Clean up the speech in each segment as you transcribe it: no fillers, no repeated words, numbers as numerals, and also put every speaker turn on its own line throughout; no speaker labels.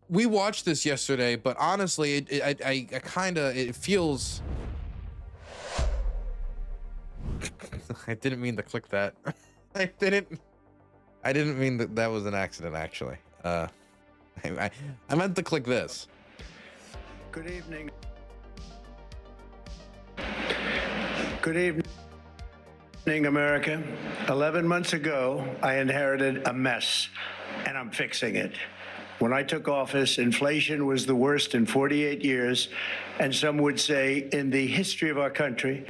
We watched this yesterday, but honestly, I kind of, it feels. I didn't mean to click that. I didn't. I didn't mean that. That was an accident, actually. I meant to click this.
Good evening. Good evening, America. 11 months ago, I inherited a mess, and I'm fixing it. When I took office, inflation was the worst in 48 years, and some would say in the history of our country.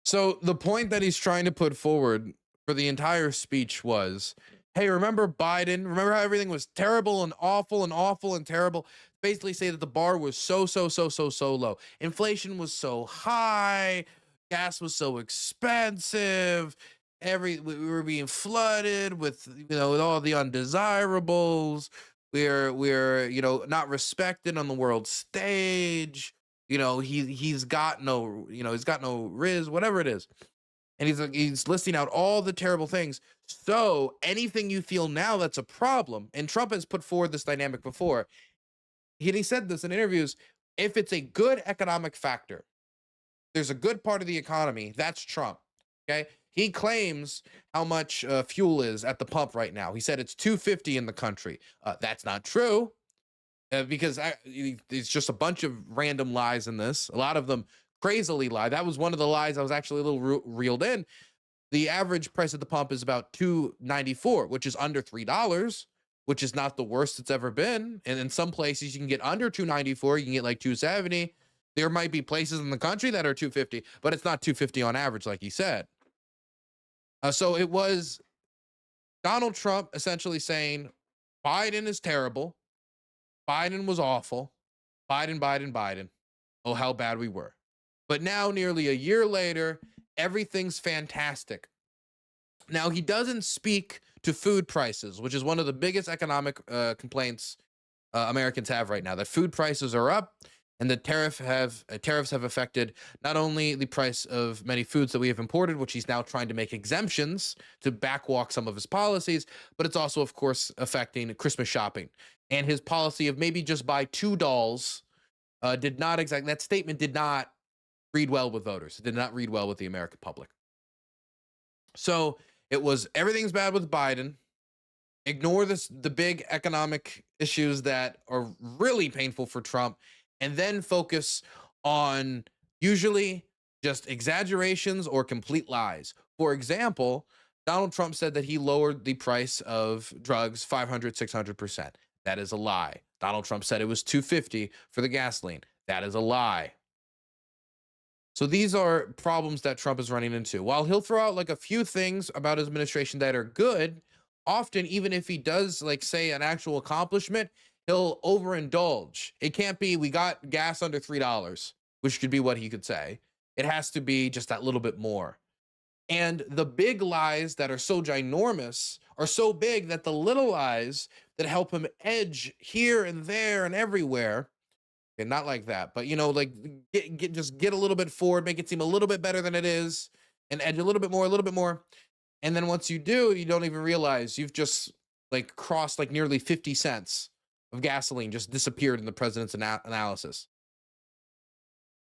So the point that he's trying to put forward for the entire speech was, hey, remember Biden? Remember how everything was terrible and awful and awful and terrible? Basically say that the bar was so low. Inflation was so high. Gas was so expensive. We were being flooded with, with all the undesirables. We're not respected on the world stage. He's got no riz, whatever it is. And he's listing out all the terrible things. So anything you feel now that's a problem, and Trump has put forward this dynamic before. He said this in interviews, if it's a good economic factor, there's a good part of the economy, that's Trump. Okay. He claims how much fuel is at the pump right now. He said it's $2.50 in the country. That's not true. Because it's just a bunch of random lies in this. A lot of them crazily lie. That was one of the lies I was actually a little reeled in. The average price at the pump is about $2.94, which is under $3, which is not the worst it's ever been. And in some places you can get under $2.94, you can get like $2.70. There might be places in the country that are $2.50, but it's not $2.50 on average, like he said. So it was Donald Trump essentially saying Biden is terrible. Biden was awful. Biden. Oh, how bad we were. But now, nearly a year later, everything's fantastic. Now, he doesn't speak to food prices, which is one of the biggest economic complaints Americans have right now, that food prices are up and the tariffs have affected not only the price of many foods that we have imported, which he's now trying to make exemptions to backwalk some of his policies, but it's also, of course, affecting Christmas shopping. And his policy of maybe just buy 2 dolls that statement did not read well with voters. It did not read well with the American public. So it was everything's bad with Biden. Ignore the big economic issues that are really painful for Trump, and then focus on usually just exaggerations or complete lies. For example, Donald Trump said that he lowered the price of drugs 500, 600%. That is a lie. Donald Trump said it was $2.50 for the gasoline. That is a lie. So these are problems that Trump is running into. While he'll throw out like a few things about his administration that are good, often, even if he does like say an actual accomplishment, he'll overindulge. It can't be, we got gas under $3, which could be what he could say. It has to be just that little bit more. And the big lies that are so ginormous are so big that the little lies that help him edge here and there and everywhere, and not like that, but like get a little bit forward, make it seem a little bit better than it is, and edge a little bit more. And then once you do, you don't even realize you've just like crossed like nearly 50 cents of gasoline just disappeared in the president's analysis.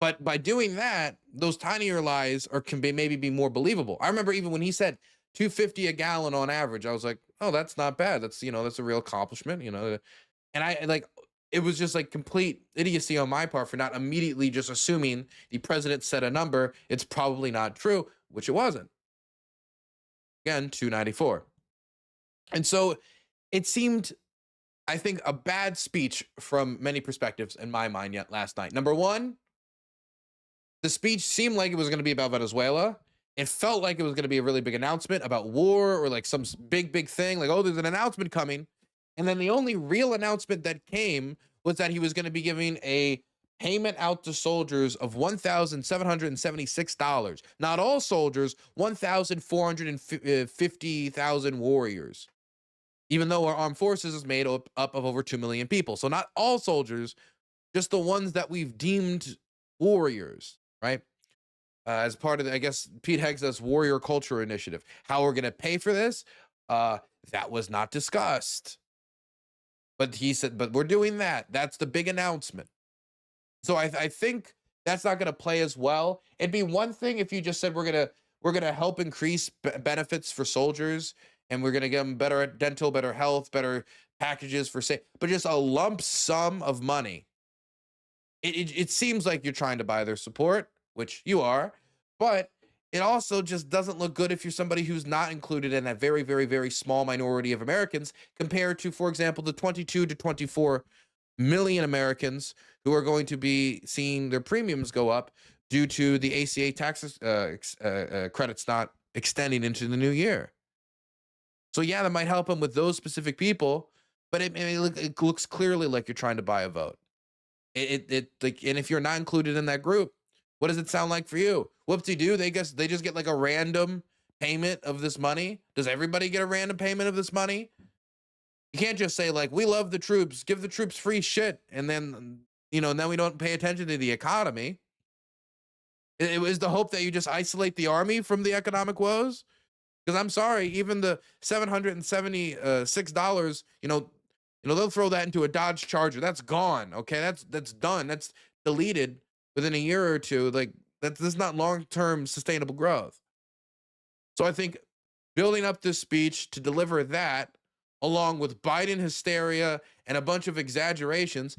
But by doing that, those tinier lies can maybe be more believable. I remember even when he said $2.50 a gallon on average, I was like, oh, that's not bad. That's that's a real accomplishment, And it was just like complete idiocy on my part for not immediately just assuming the president said a number. It's probably not true, which it wasn't. Again, $2.94. And so it seemed, I think, a bad speech from many perspectives in my mind yet last night. Number one, the speech seemed like it was going to be about Venezuela. It felt like it was going to be a really big announcement about war or like some big thing, like, oh, there's an announcement coming. And then the only real announcement that came was that he was going to be giving a payment out to soldiers of $1,776. Not all soldiers, 1,450,000 warriors. Even though our armed forces is made up of over 2 million people. So not all soldiers, just the ones that we've deemed warriors, right? As part of, I guess, Pete Hegseth's Warrior Culture Initiative. How we're going to pay for this, that was not discussed. But he said, but we're doing that. That's the big announcement. So I think that's not going to play as well. It'd be one thing if you just said we're gonna help increase benefits for soldiers, and we're gonna give them better dental, better health, better packages for say, but just a lump sum of money. It seems like you're trying to buy their support, which you are, but it also just doesn't look good if you're somebody who's not included in that very, very, very small minority of Americans compared to, for example, the 22 to 24 million Americans who are going to be seeing their premiums go up due to the ACA tax credits not extending into the new year. So yeah, that might help them with those specific people, but it looks clearly like you're trying to buy a vote. Like, and if you're not included in that group, what does it sound like for you? Whoop-de-doo, they just get like a random payment of this money. Does everybody get a random payment of this money? You can't just say like, we love the troops, give the troops free shit, and then, and then we don't pay attention to the economy. It was the hope that you just isolate the army from the economic woes. Because I'm sorry, even the $776, they'll throw that into a Dodge Charger. That's gone. Okay, that's done. That's deleted within a year or two. Like that's not long-term sustainable growth. So I think building up this speech to deliver that, along with Biden hysteria and a bunch of exaggerations,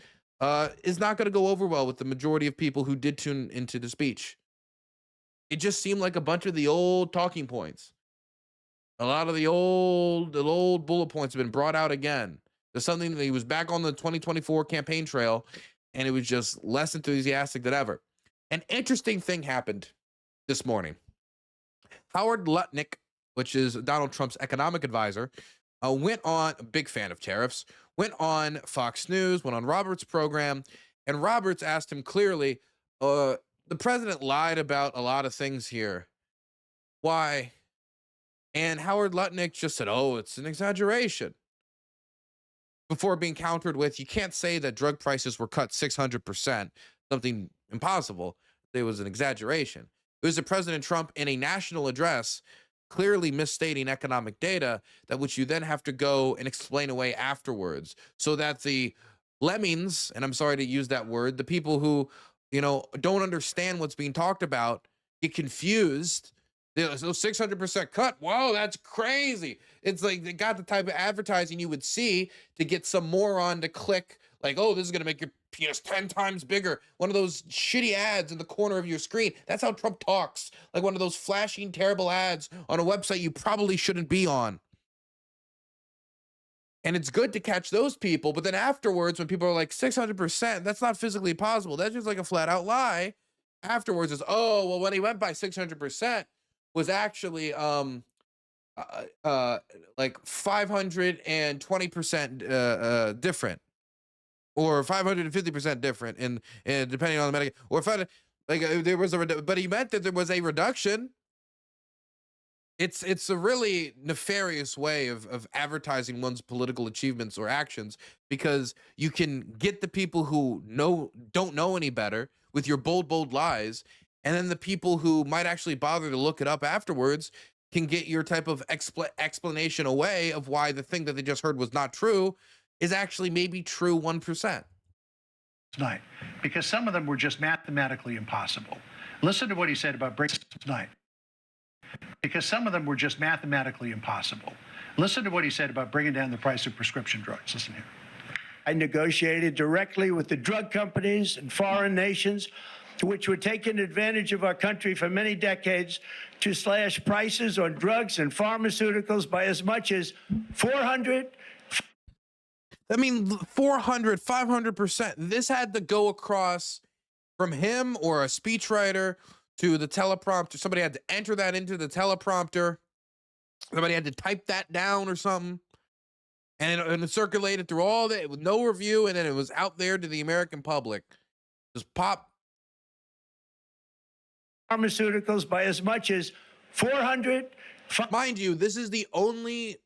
is not going to go over well with the majority of people who did tune into the speech. It just seemed like a bunch of the old talking points. A lot of the old bullet points have been brought out again. There's something that he was back on the 2024 campaign trail, and it was just less enthusiastic than ever. An interesting thing happened this morning. Howard Lutnick, which is Donald Trump's economic advisor, went on, a big fan of tariffs, went on Fox News, went on Roberts' program, and Roberts asked him clearly, the president lied about a lot of things here. Why? And Howard Lutnick just said, oh, it's an exaggeration. Before being countered with, you can't say that drug prices were cut 600%, something impossible. It was an exaggeration. It was the President Trump in a national address clearly misstating economic data that which you then have to go and explain away afterwards, so that the lemmings, and I'm sorry to use that word, the people who, don't understand what's being talked about, get confused. So 600% cut. Whoa, that's crazy. It's like they got the type of advertising you would see to get some moron to click like, oh, this is going to make your penis 10 times bigger. One of those shitty ads in the corner of your screen. That's how Trump talks. Like one of those flashing, terrible ads on a website you probably shouldn't be on. And it's good to catch those people. But then afterwards, when people are like 600%, that's not physically possible. That's just like a flat out lie. Afterwards is, oh, well, when he went by 600%, was actually like 520% different, or 550% different, and depending on the Medicare, or there was but he meant that there was a reduction. It's a really nefarious way of advertising one's political achievements or actions, because you can get the people who don't know any better with your bold lies. And then the people who might actually bother to look it up afterwards can get your type of explanation away of why the thing that they just heard was not true is actually maybe true 1%.
Tonight, because some of them were just mathematically impossible. Listen to what he said about bringing tonight. Because some of them were just mathematically impossible. Listen to what he said about bringing down the price of prescription drugs. Listen here.
I negotiated directly with the drug companies and foreign nations, which were taking advantage of our country for many decades, to slash prices on drugs and pharmaceuticals by as much as 400.
400, 500%. This had to go across from him or a speechwriter to the teleprompter. Somebody had to enter that into the teleprompter. Somebody had to type that down or something. And it circulated through all that with no review, and then it was out there to the American public. Just pop.
Pharmaceuticals by as much as 400.
Mind you, this is the only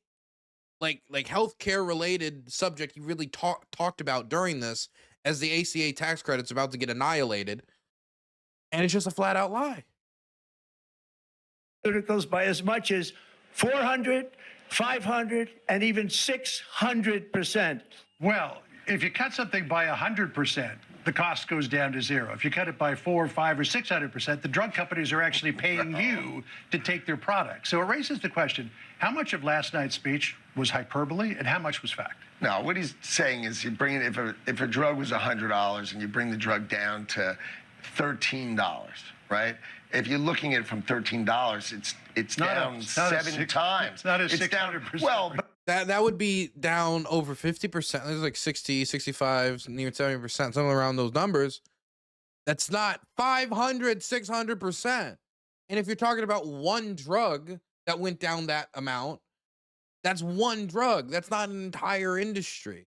like healthcare related subject he really talked about during this, as the ACA tax credit's about to get annihilated, and it's just a flat out lie.
Pharmaceuticals by as much as 400, 500, and even 600%.
Well, if you cut something by 100%, the cost goes down to zero. If you cut it by 4, 5, or 600%, the drug companies are actually paying you to take their product. So it raises the question, how much of last night's speech was hyperbole and how much was fact?
No, what he's saying is you bring it, if a drug was $100 and you bring the drug down to $13, right? If you're looking at it from $13, it's down 7 times.
It's not a 600%.
Well,
That would be down over 50%. There's like 60, 65, near 70%, something around those numbers. That's not 500, 600%. And if you're talking about one drug that went down that amount, that's one drug. That's not an entire industry.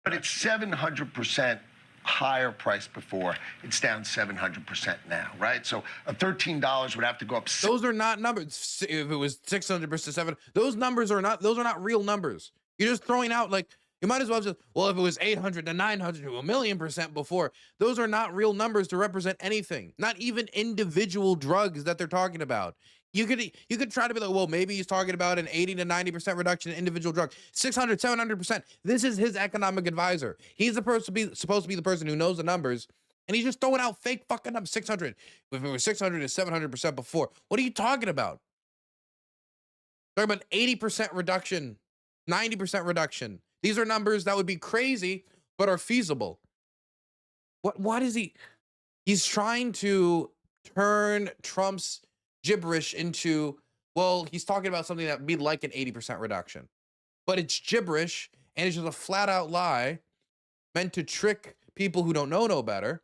but it's 700% higher price before. It's down 700% now, right? So a $13 would have to go up.
Those are not numbers. If it was 600%, 700, those numbers are not real numbers. You're just throwing out, like, you might as well just, well, if it was 800 to 900 to 1,000,000% before, those are not real numbers to represent anything. Not even individual drugs that they're talking about. You could try to be like, well, maybe he's talking about an 80 to 90% reduction in individual drug, 600, 700%. This is his economic advisor. He's supposed to be the person who knows the numbers, and he's just throwing out fake fucking numbers. 600. If it was 600 to 700% before, what are you talking about? Talking about 80% reduction, 90% reduction. These are numbers that would be crazy, but are feasible. What is he? He's trying to turn Trump's gibberish into, well, he's talking about something that would be like an 80% reduction, but it's gibberish and it's just a flat out lie meant to trick people who don't know no better.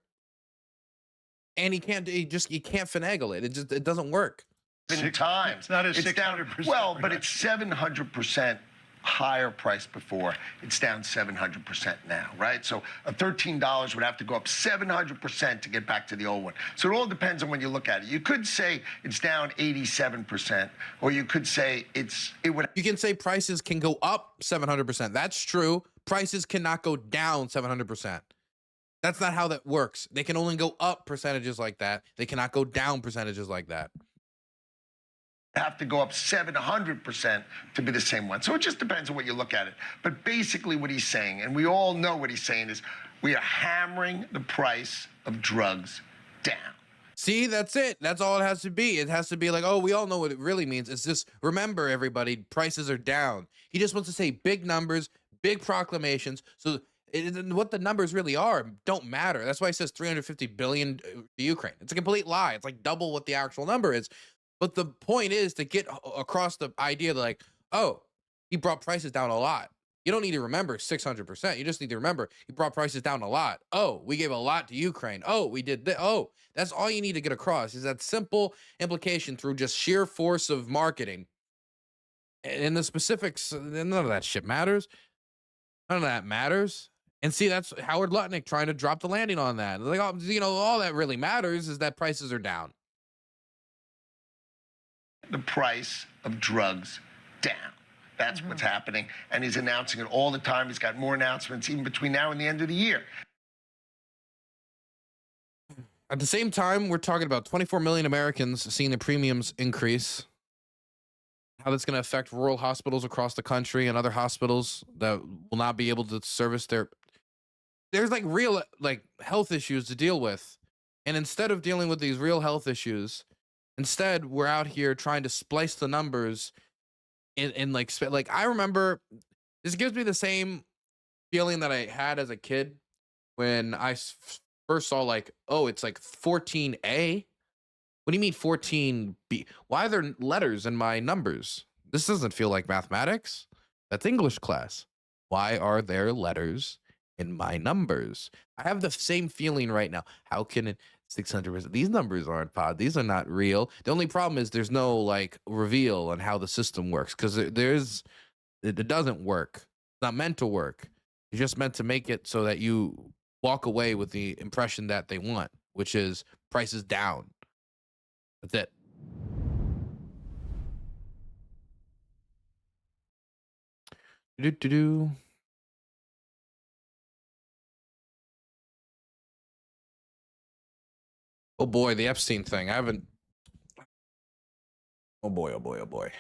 And he can't finagle it. It doesn't work.
7 times.
It's not a
It's down,
600%.
well, but it's 700% higher price before. It's down 700% now, right? So a $13 would have to go up 700% to get back to the old one. So it all depends on when you look at it. You could say it's down 87%, or you could say
You can say prices can go up 700%. That's true. Prices cannot go down 700%. That's not how that works. They can only go up percentages like that. They cannot go down percentages like that.
have to go up 700% to be the same one. So it just depends on what you look at it. But basically what he's saying, and we all know what he's saying, is we are hammering the price of drugs down.
See, that's it. That's all it has to be. It has to be like, oh, we all know what it really means. It's just, remember, everybody, prices are down. He just wants to say big numbers, big proclamations. So what the numbers really are don't matter. That's why he says 350 billion to Ukraine. It's a complete lie. It's like double what the actual number is. But the point is to get across the idea that, like, oh, he brought prices down a lot. You don't need to remember 600%. You just need to remember he brought prices down a lot. Oh, we gave a lot to Ukraine. Oh, we did this. Oh, that's all you need to get across is that simple implication through just sheer force of marketing. And the specifics, none of that shit matters. None of that matters. And see, that's Howard Lutnick trying to drop the landing on that. Like, oh, you know, all that really matters is that prices are down.
The price of drugs down. That's what's happening. And he's announcing it all the time. He's got more announcements even between now and the end of the year.
At the same time, we're talking about 24 million Americans seeing the premiums increase. How that's going to affect rural hospitals across the country and other hospitals that will not be able to service there's like real like health issues to deal with. And instead of dealing with these real health issues, instead, we're out here trying to splice the numbers in like I remember, this gives me the same feeling that I had as a kid when I first saw, like, oh, it's like 14A. What do you mean 14B? Why are there letters in my numbers? This doesn't feel like mathematics. That's English class. Why are there letters in my numbers? I have the same feeling right now. How can it 600%? These numbers aren't pod. These are not real. The only problem is there's no like reveal on how the system works, because it doesn't work. It's not meant to work. It's just meant to make it so that you walk away with the impression that they want, which is prices down. That's it. Do. Oh boy, the Epstein thing. I haven't. Oh boy, oh boy, oh boy.